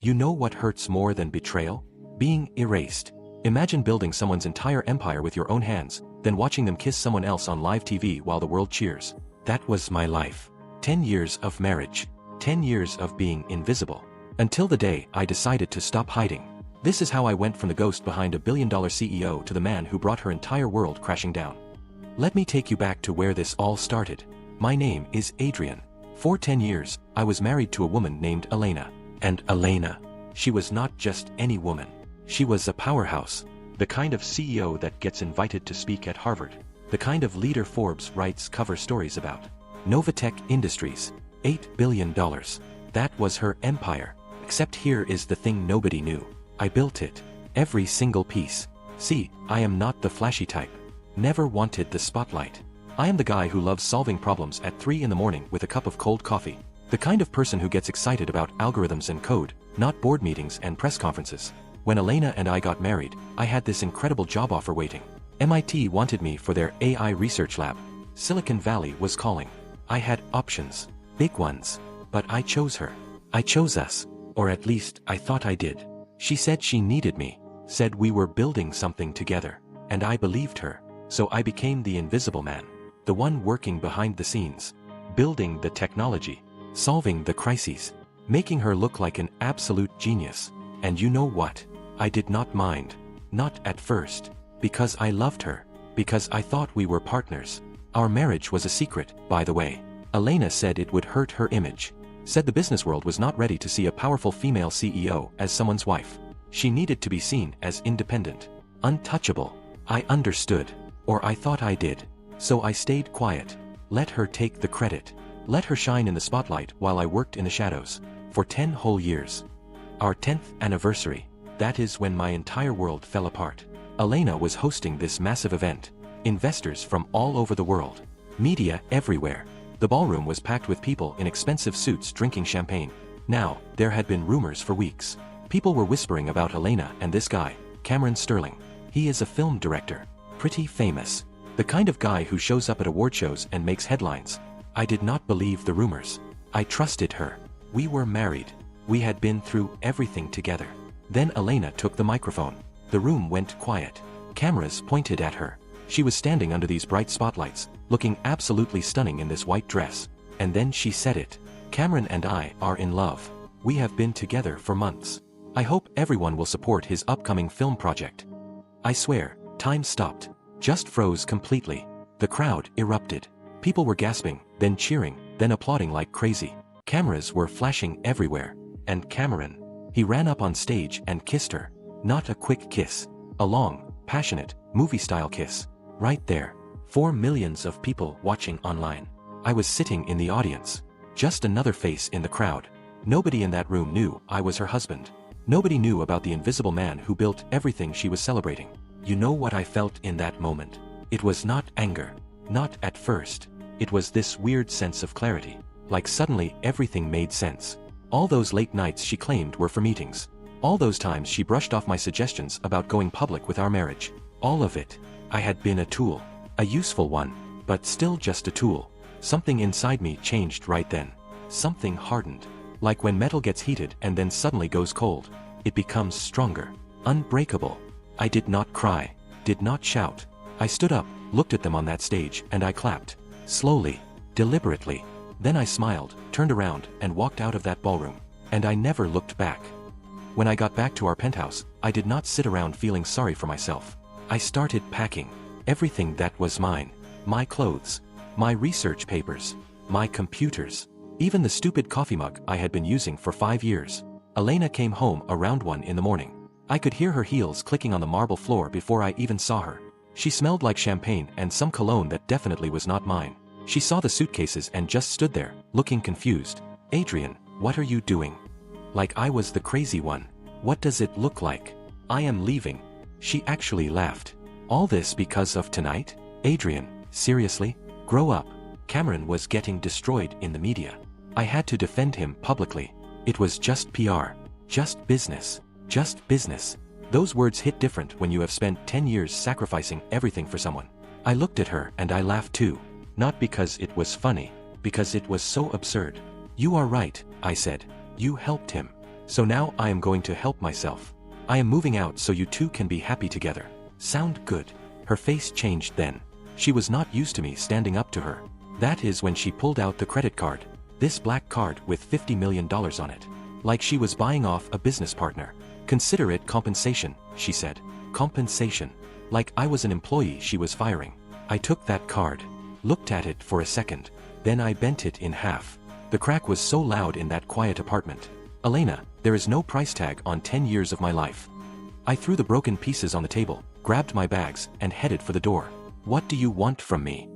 You know what hurts more than betrayal? Being erased. Imagine building someone's entire empire with your own hands, then watching them kiss someone else on live TV while the world cheers. That was my life. 10 years of marriage. 10 years of being invisible. Until the day I decided to stop hiding. This is how I went from the ghost behind a billion-dollar CEO to the man who brought her entire world crashing down. Let me take you back to where this all started. My name is Adrian. For 10 years, I was married to a woman named Elena. And Elena, she was not just any woman. She was a powerhouse. The kind of CEO that gets invited to speak at Harvard. The kind of leader Forbes writes cover stories about. NovaTech Industries. $8 billion. That was her empire. Except here is the thing nobody knew. I built it. Every single piece. See, I am not the flashy type. Never wanted the spotlight. I am the guy who loves solving problems at 3 in the morning with a cup of cold coffee. The kind of person who gets excited about algorithms and code, not board meetings and press conferences. When Elena and I got married, I had this incredible job offer waiting. MIT wanted me for their AI research lab. Silicon Valley was calling. I had options. Big ones. But I chose her. I chose us. Or at least, I thought I did. She said she needed me. Said we were building something together. And I believed her. So I became the invisible man. The one working behind the scenes. Building the technology. Solving the crises. Making her look like an absolute genius. And you know what? I did not mind. Not at first. Because I loved her. Because I thought we were partners. Our marriage was a secret, by the way. Elena said it would hurt her image. Said the business world was not ready to see a powerful female CEO as someone's wife. She needed to be seen as independent. Untouchable. I understood. Or I thought I did. So I stayed quiet. Let her take the credit. Let her shine in the spotlight while I worked in the shadows. For 10 whole years. Our 10th anniversary. That is when my entire world fell apart. Elena was hosting this massive event. Investors from all over the world. Media everywhere. The ballroom was packed with people in expensive suits drinking champagne. Now, there had been rumors for weeks. People were whispering about Elena and this guy, Cameron Sterling. He is a film director. Pretty famous. The kind of guy who shows up at award shows and makes headlines. I did not believe the rumors. I trusted her. We were married. We had been through everything together. Then Elena took the microphone. The room went quiet. Cameras pointed at her. She was standing under these bright spotlights, looking absolutely stunning in this white dress. And then she said it. Cameron and I are in love. We have been together for months. I hope everyone will support his upcoming film project. I swear, time stopped. Just froze completely. The crowd erupted. People were gasping, then cheering, then applauding like crazy. Cameras were flashing everywhere. And Cameron, he ran up on stage and kissed her. Not a quick kiss. A long, passionate, movie-style kiss. Right there. 4 million of people watching online. I was sitting in the audience. Just another face in the crowd. Nobody in that room knew I was her husband. Nobody knew about the invisible man who built everything she was celebrating. You know what I felt in that moment? It was not anger. Not at first. It was this weird sense of clarity. Like suddenly everything made sense. All those late nights she claimed were for meetings. All those times she brushed off my suggestions about going public with our marriage. All of it. I had been a tool. A useful one. But still just a tool. Something inside me changed right then. Something hardened. Like when metal gets heated and then suddenly goes cold. It becomes stronger. Unbreakable. I did not cry. Did not shout. I stood up, looked at them on that stage, and I clapped. Slowly. Deliberately. Then I smiled, turned around, and walked out of that ballroom. And I never looked back. When I got back to our penthouse, I did not sit around feeling sorry for myself. I started packing. Everything that was mine. My clothes. My research papers. My computers. Even the stupid coffee mug I had been using for 5 years. Elena came home around 1 in the morning. I could hear her heels clicking on the marble floor before I even saw her. She smelled like champagne and some cologne that definitely was not mine. She saw the suitcases and just stood there, looking confused. Adrian, what are you doing? Like I was the crazy one. What does it look like? I am leaving. She actually laughed. All this because of tonight? Adrian, seriously? Grow up. Cameron was getting destroyed in the media. I had to defend him publicly. It was just PR. Just business. Just business. Those words hit different when you have spent 10 years sacrificing everything for someone. I looked at her and I laughed too. Not because it was funny, because it was so absurd. You are right, I said. You helped him. So now I am going to help myself. I am moving out so you two can be happy together. Sound good? Her face changed then. She was not used to me standing up to her. That is when she pulled out the credit card. This black card with $50 million on it. Like she was buying off a business partner. Consider it compensation, she said. Compensation. Like I was an employee she was firing. I took that card. Looked at it for a second. Then I bent it in half. The crack was so loud in that quiet apartment. Elena, there is no price tag on 10 years of my life. I threw the broken pieces on the table, grabbed my bags, and headed for the door. What do you want from me?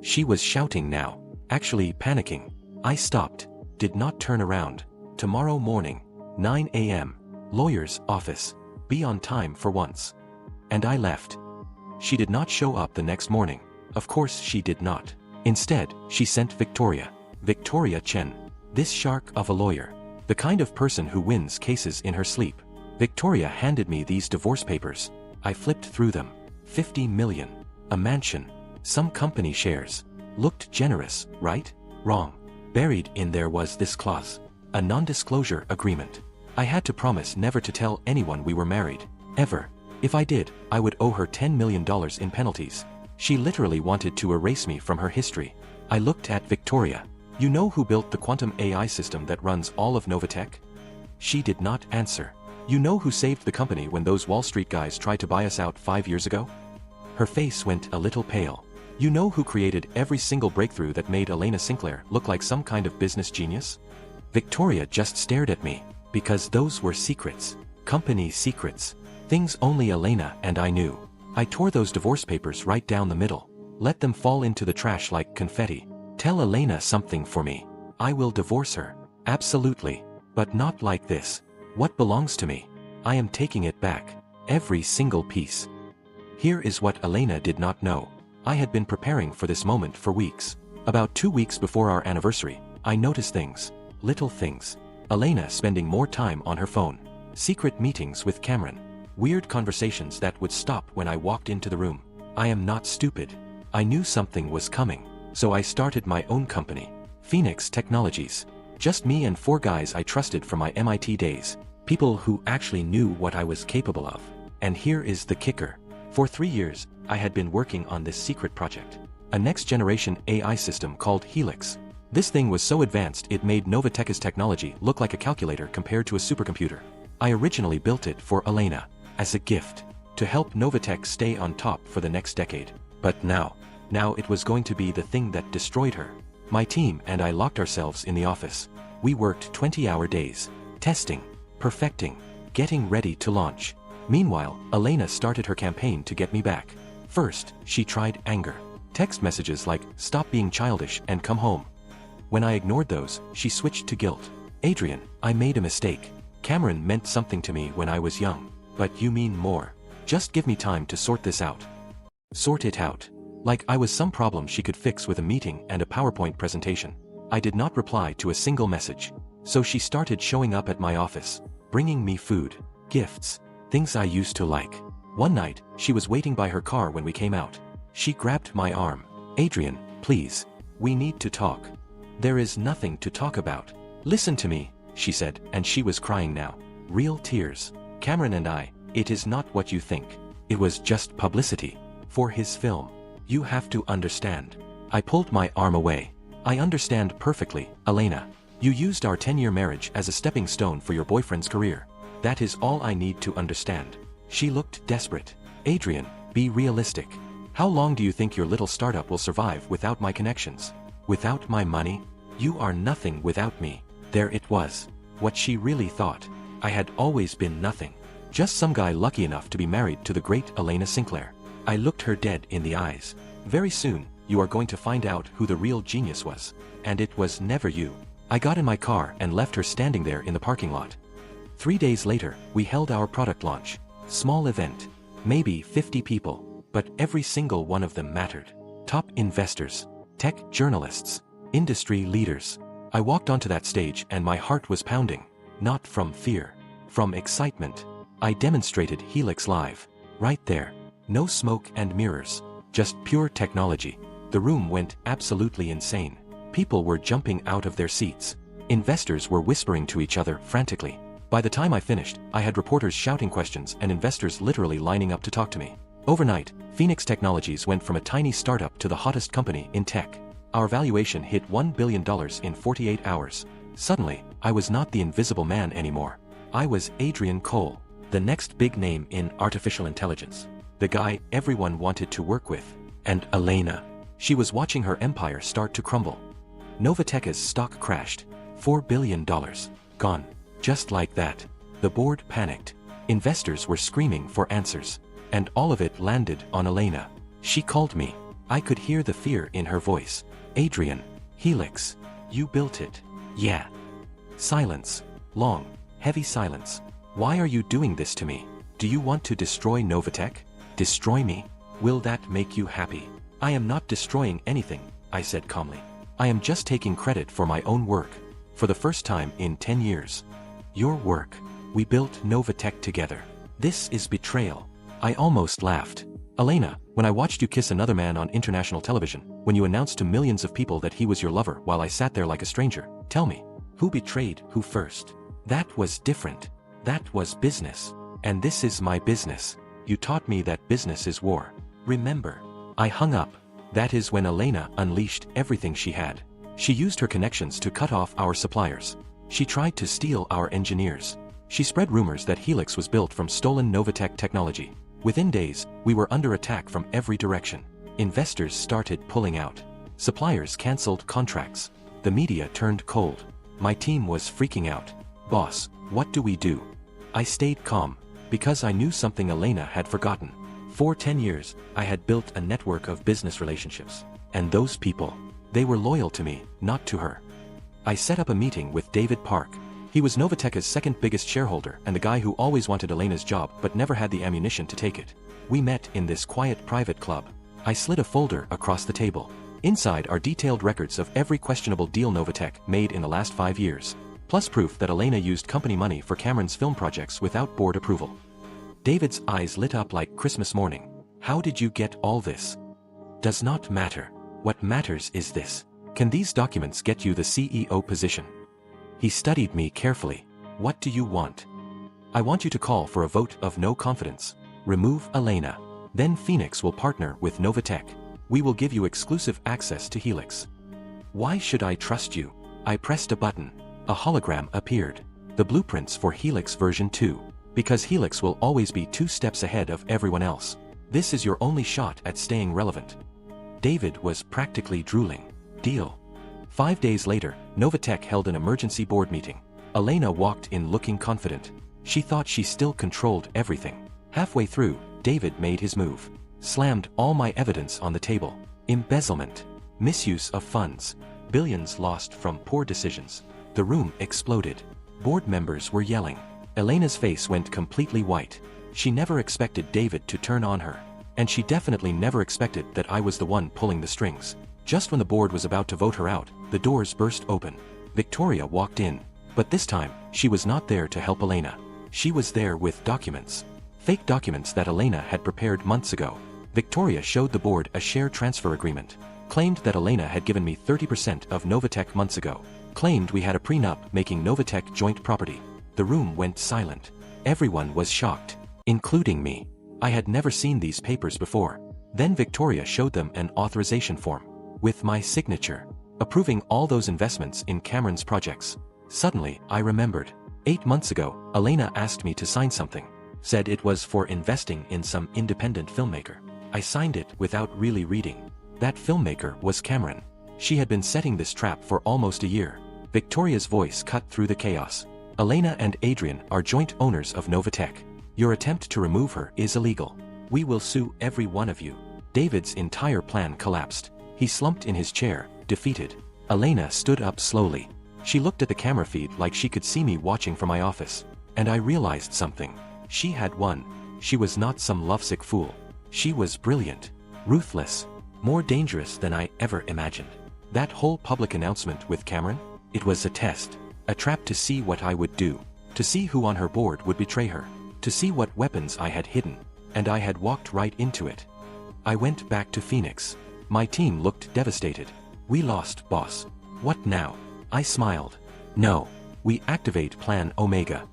She was shouting now. Actually panicking. I stopped. Did not turn around. Tomorrow morning, 9 a.m. Lawyer's office. Be on time for once. And I left. She did not show up the next morning. Of course she did not. Instead, she sent Victoria. Victoria Chen. This shark of a lawyer. The kind of person who wins cases in her sleep. Victoria handed me these divorce papers. I flipped through them. 50 million. A mansion. Some company shares. Looked generous, right? Wrong. Buried in there was this clause. A non-disclosure agreement. I had to promise never to tell anyone we were married. Ever. If I did, I would owe her $10 million in penalties. She literally wanted to erase me from her history. I looked at Victoria. You know who built the quantum AI system that runs all of NovaTech? She did not answer. You know who saved the company when those Wall Street guys tried to buy us out 5 years ago? Her face went a little pale. You know who created every single breakthrough that made Elena Sinclair look like some kind of business genius? Victoria just stared at me, because those were secrets. Company secrets. Things only Elena and I knew. I tore those divorce papers right down the middle. Let them fall into the trash like confetti. Tell Elena something for me. I will divorce her. Absolutely. But not like this. What belongs to me? I am taking it back. Every single piece. Here is what Elena did not know. I had been preparing for this moment for weeks. About 2 weeks before our anniversary, I noticed things. Little things. Elena spending more time on her phone. Secret meetings with Cameron. Weird conversations that would stop when I walked into the room. I am not stupid. I knew something was coming. So I started my own company. Phoenix Technologies. Just me and 4 guys I trusted from my MIT days. People who actually knew what I was capable of. And here is the kicker. For 3 years, I had been working on this secret project. A next-generation AI system called Helix. This thing was so advanced it made NovaTech's technology look like a calculator compared to a supercomputer. I originally built it for Elena, as a gift, to help NovaTech stay on top for the next decade. But now it was going to be the thing that destroyed her. My team and I locked ourselves in the office. We worked 20-hour days, testing, perfecting, getting ready to launch. Meanwhile, Elena started her campaign to get me back. First, she tried anger. Text messages like, "Stop being childish and come home." When I ignored those, she switched to guilt. "Adrian, I made a mistake. Cameron meant something to me when I was young. But you mean more. Just give me time to sort this out." Sort it out. Like I was some problem she could fix with a meeting and a PowerPoint presentation. I did not reply to a single message. So she started showing up at my office, bringing me food, gifts, things I used to like. One night, she was waiting by her car when we came out. She grabbed my arm. "Adrian, please. We need to talk." "There is nothing to talk about. Listen to me," she said, and she was crying now. Real tears. "Cameron and I, it is not what you think. It was just publicity. For his film. You have to understand." I pulled my arm away. "I understand perfectly, Elena. You used our 10-year marriage as a stepping stone for your boyfriend's career. That is all I need to understand." She looked desperate. "Adrian, be realistic. How long do you think your little startup will survive without my connections? Without my money? You are nothing without me." There it was. What she really thought. I had always been nothing. Just some guy lucky enough to be married to the great Elena Sinclair. I looked her dead in the eyes. "Very soon, you are going to find out who the real genius was. And it was never you." I got in my car and left her standing there in the parking lot. 3 days later, we held our product launch. Small event. Maybe 50 people. But every single one of them mattered. Top investors. Tech journalists. Industry leaders. I walked onto that stage and my heart was pounding. Not from fear. From excitement. I demonstrated Helix live. Right there. No smoke and mirrors. Just pure technology. The room went absolutely insane. People were jumping out of their seats. Investors were whispering to each other frantically. By the time I finished, I had reporters shouting questions and investors literally lining up to talk to me. Overnight, Phoenix Technologies went from a tiny startup to the hottest company in tech. Our valuation hit $1 billion in 48 hours. Suddenly, I was not the invisible man anymore. I was Adrian Cole, the next big name in artificial intelligence. The guy everyone wanted to work with. And Elena. She was watching her empire start to crumble. NovaTech's stock crashed. $4 billion. Gone. Just like that. The board panicked. Investors were screaming for answers. And all of it landed on Elena. She called me. I could hear the fear in her voice. Adrian. Helix. You built it. Yeah. Silence. Long, heavy silence. Why are you doing this to me? Do you want to destroy NovaTech? Destroy me? Will that make you happy? I am not destroying anything, I said calmly. I am just taking credit for my own work. For the first time in 10 years. Your work. We built NovaTech together. This is betrayal. I almost laughed. Elena, when I watched you kiss another man on international television, when you announced to millions of people that he was your lover while I sat there like a stranger, tell me, who betrayed who first? That was different. That was business. And this is my business. You taught me that business is war. Remember. I hung up. That is when Elena unleashed everything she had. She used her connections to cut off our suppliers. She tried to steal our engineers. She spread rumors that Helix was built from stolen NovaTech technology. Within days, we were under attack from every direction. Investors started pulling out. Suppliers canceled contracts. The media turned cold. My team was freaking out. Boss, what do we do? I stayed calm, because I knew something Elena had forgotten. For 10 years, I had built a network of business relationships. And those people, they were loyal to me, not to her. I set up a meeting with David Park. He was NovaTech's second biggest shareholder and the guy who always wanted Elena's job but never had the ammunition to take it. We met in this quiet private club. I slid a folder across the table. Inside are detailed records of every questionable deal NovaTech made in the last 5 years, plus proof that Elena used company money for Cameron's film projects without board approval. David's eyes lit up like Christmas morning. How did you get all this? Does not matter. What matters is this. Can these documents get you the CEO position? He studied me carefully. What do you want? I want you to call for a vote of no confidence. Remove Elena. Then Phoenix will partner with NovaTech. We will give you exclusive access to Helix. Why should I trust you? I pressed a button. A hologram appeared. The blueprints for Helix version 2. Because Helix will always be 2 steps ahead of everyone else. This is your only shot at staying relevant. David was practically drooling. Deal. 5 days later, NovaTech held an emergency board meeting. Elena walked in looking confident. She thought she still controlled everything. Halfway through, David made his move. Slammed all my evidence on the table. Embezzlement. Misuse of funds. Billions lost from poor decisions. The room exploded. Board members were yelling. Elena's face went completely white. She never expected David to turn on her. And she definitely never expected that I was the one pulling the strings. Just when the board was about to vote her out, the doors burst open. Victoria walked in. But this time, she was not there to help Elena. She was there with documents. Fake documents that Elena had prepared months ago. Victoria showed the board a share transfer agreement. Claimed that Elena had given me 30% of NovaTech months ago. Claimed we had a prenup making NovaTech joint property. The room went silent. Everyone was shocked. Including me. I had never seen these papers before. Then Victoria showed them an authorization form. With my signature. Approving all those investments in Cameron's projects. Suddenly, I remembered. 8 months ago, Elena asked me to sign something. Said it was for investing in some independent filmmaker. I signed it without really reading. That filmmaker was Cameron. She had been setting this trap for almost a year. Victoria's voice cut through the chaos. Elena and Adrian are joint owners of NovaTech. Your attempt to remove her is illegal. We will sue every one of you. David's entire plan collapsed. He slumped in his chair, defeated. Elena stood up slowly. She looked at the camera feed like she could see me watching from my office. And I realized something. She had won. She was not some lovesick fool. She was brilliant. Ruthless. More dangerous than I ever imagined. That whole public announcement with Cameron? It was a test. A trap to see what I would do. To see who on her board would betray her. To see what weapons I had hidden. And I had walked right into it. I went back to Phoenix. My team looked devastated. We lost, boss. What now? I smiled. No. We activate Plan Omega.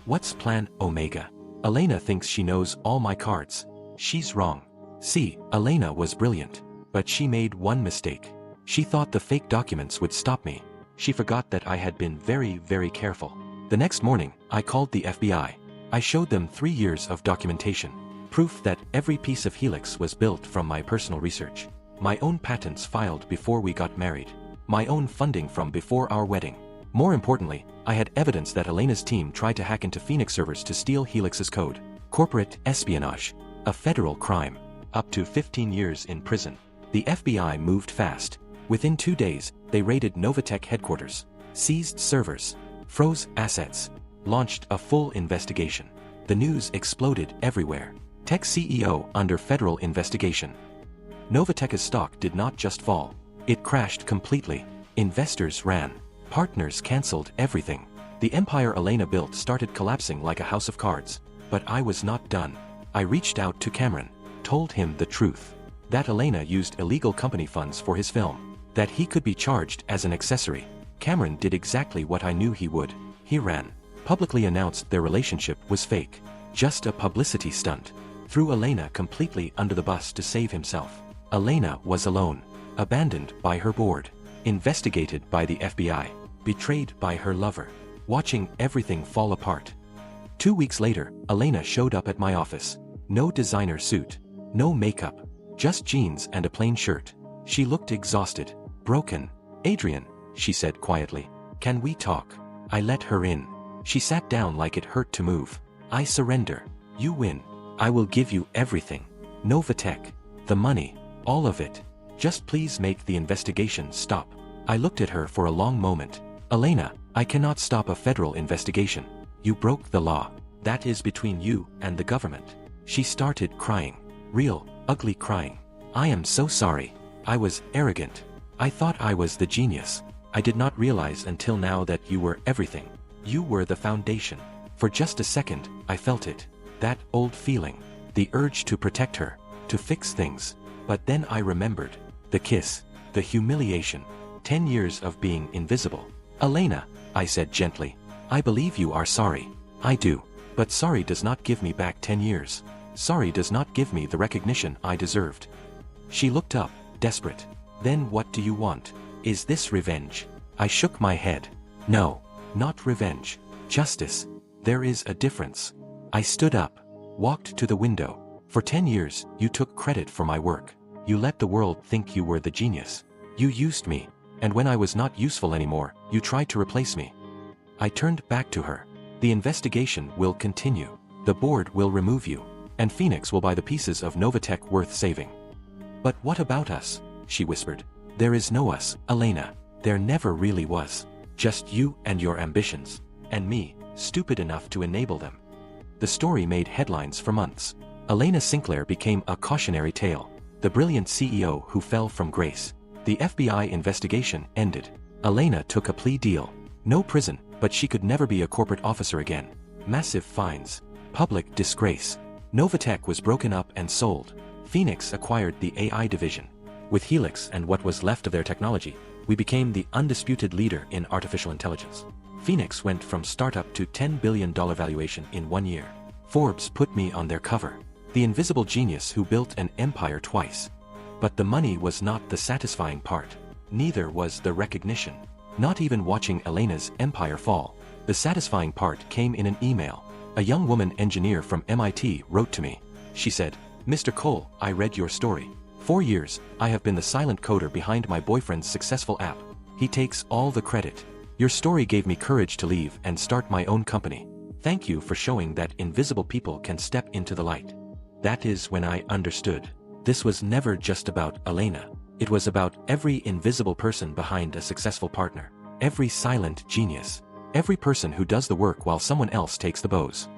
What's Plan Omega? Elena thinks she knows all my cards. She's wrong. See, Elena was brilliant. But she made one mistake. She thought the fake documents would stop me. She forgot that I had been very, very careful. The next morning, I called the FBI. I showed them 3 years of documentation. Proof that every piece of Helix was built from my personal research. My own patents filed before we got married. My own funding from before our wedding. More importantly, I had evidence that Elena's team tried to hack into Phoenix servers to steal Helix's code. Corporate espionage. A federal crime. Up to 15 years in prison. The FBI moved fast. Within 2 days, they raided NovaTech headquarters. Seized servers. Froze assets. Launched a full investigation. The news exploded everywhere. Tech CEO under federal investigation. NovaTech's stock did not just fall. It crashed completely. Investors ran. Partners cancelled everything. The empire Elena built started collapsing like a house of cards. But I was not done. I reached out to Cameron. Told him the truth. That Elena used illegal company funds for his film. That he could be charged as an accessory. Cameron did exactly what I knew he would. He ran. Publicly announced their relationship was fake. Just a publicity stunt. Threw Elena completely under the bus to save himself. Elena was alone. Abandoned by her board. Investigated by the FBI. Betrayed by her lover. Watching everything fall apart. 2 weeks later, Elena showed up at my office. No designer suit. No makeup. Just jeans and a plain shirt. She looked exhausted. Broken. Adrian, she said quietly. Can we talk? I let her in. She sat down like it hurt to move. I surrender. You win. I will give you everything. NovaTech. The money. All of it. Just please make the investigation stop. I looked at her for a long moment. Elena, I cannot stop a federal investigation. You broke the law. That is between you and the government. She started crying. Real, ugly crying. I am so sorry. I was arrogant. I thought I was the genius. I did not realize until now that you were everything. You were the foundation. For just a second, I felt it. That old feeling. The urge to protect her. To fix things. But then I remembered. The kiss. The humiliation. 10 years of being invisible. Elena, I said gently. I believe you are sorry. I do. But sorry does not give me back 10 years. Sorry does not give me the recognition I deserved. She looked up, desperate. Then what do you want? Is this revenge? I shook my head. No, not revenge. Justice. There is a difference. I stood up. Walked to the window. For 10 years, you took credit for my work. You let the world think you were the genius. You used me. And when I was not useful anymore, you tried to replace me. I turned back to her. The investigation will continue. The board will remove you. And Phoenix will buy the pieces of NovaTech worth saving. But what about us? She whispered. There is no us, Elena. There never really was. Just you and your ambitions. And me, stupid enough to enable them. The story made headlines for months. Elena Sinclair became a cautionary tale. The brilliant CEO who fell from grace. The FBI investigation ended. Elena took a plea deal. No prison, but she could never be a corporate officer again. Massive fines. Public disgrace. NovaTech was broken up and sold. Phoenix acquired the AI division. With Helix and what was left of their technology, we became the undisputed leader in artificial intelligence. Phoenix went from startup to $10 billion valuation in 1 year. Forbes put me on their cover. The invisible genius who built an empire twice. But the money was not the satisfying part. Neither was the recognition. Not even watching Elena's empire fall. The satisfying part came in an email. A young woman engineer from MIT wrote to me. She said, Mr. Cole, I read your story. 4 years, I have been the silent coder behind my boyfriend's successful app. He takes all the credit. Your story gave me courage to leave and start my own company. Thank you for showing that invisible people can step into the light. That is when I understood. This was never just about Elena. It was about every invisible person behind a successful partner. Every silent genius. Every person who does the work while someone else takes the bows.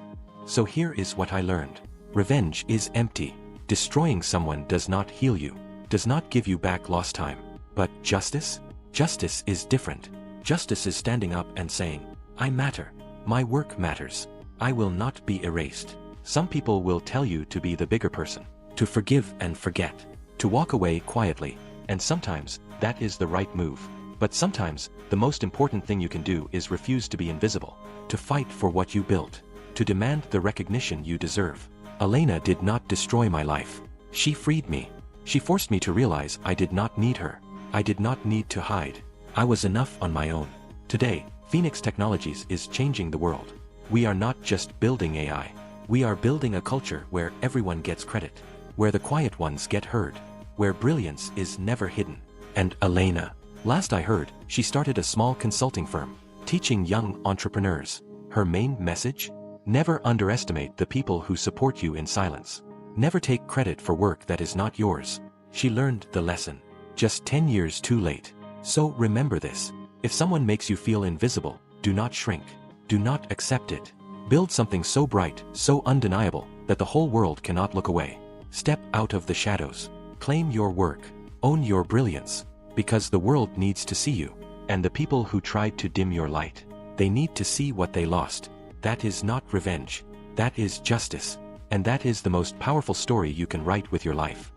So here is what I learned. Revenge is empty. Destroying someone does not heal you. Does not give you back lost time. But justice? Justice is different. Justice is standing up and saying, I matter. My work matters. I will not be erased. Some people will tell you to be the bigger person. To forgive and forget. To walk away quietly. And sometimes, that is the right move. But sometimes, the most important thing you can do is refuse to be invisible. To fight for what you built. to demand the recognition you deserve. Elena did not destroy my life. She freed me. She forced me to realize I did not need her. I did not need to hide. I was enough on my own. Today, Phoenix Technologies is changing the world. We are not just building AI. We are building a culture where everyone gets credit, where the quiet ones get heard, where brilliance is never hidden. And Elena, last I heard, she started a small consulting firm, teaching young entrepreneurs. Her main message? Never underestimate the people who support you in silence. Never take credit for work that is not yours. She learned the lesson, just 10 years too late. So remember this. If someone makes you feel invisible, do not shrink. Do not accept it. Build something so bright, so undeniable, that the whole world cannot look away. Step out of the shadows. Claim your work. Own your brilliance. Because the world needs to see you. And the people who tried to dim your light, they need to see what they lost. That is not revenge. That is justice. And that is the most powerful story you can write with your life.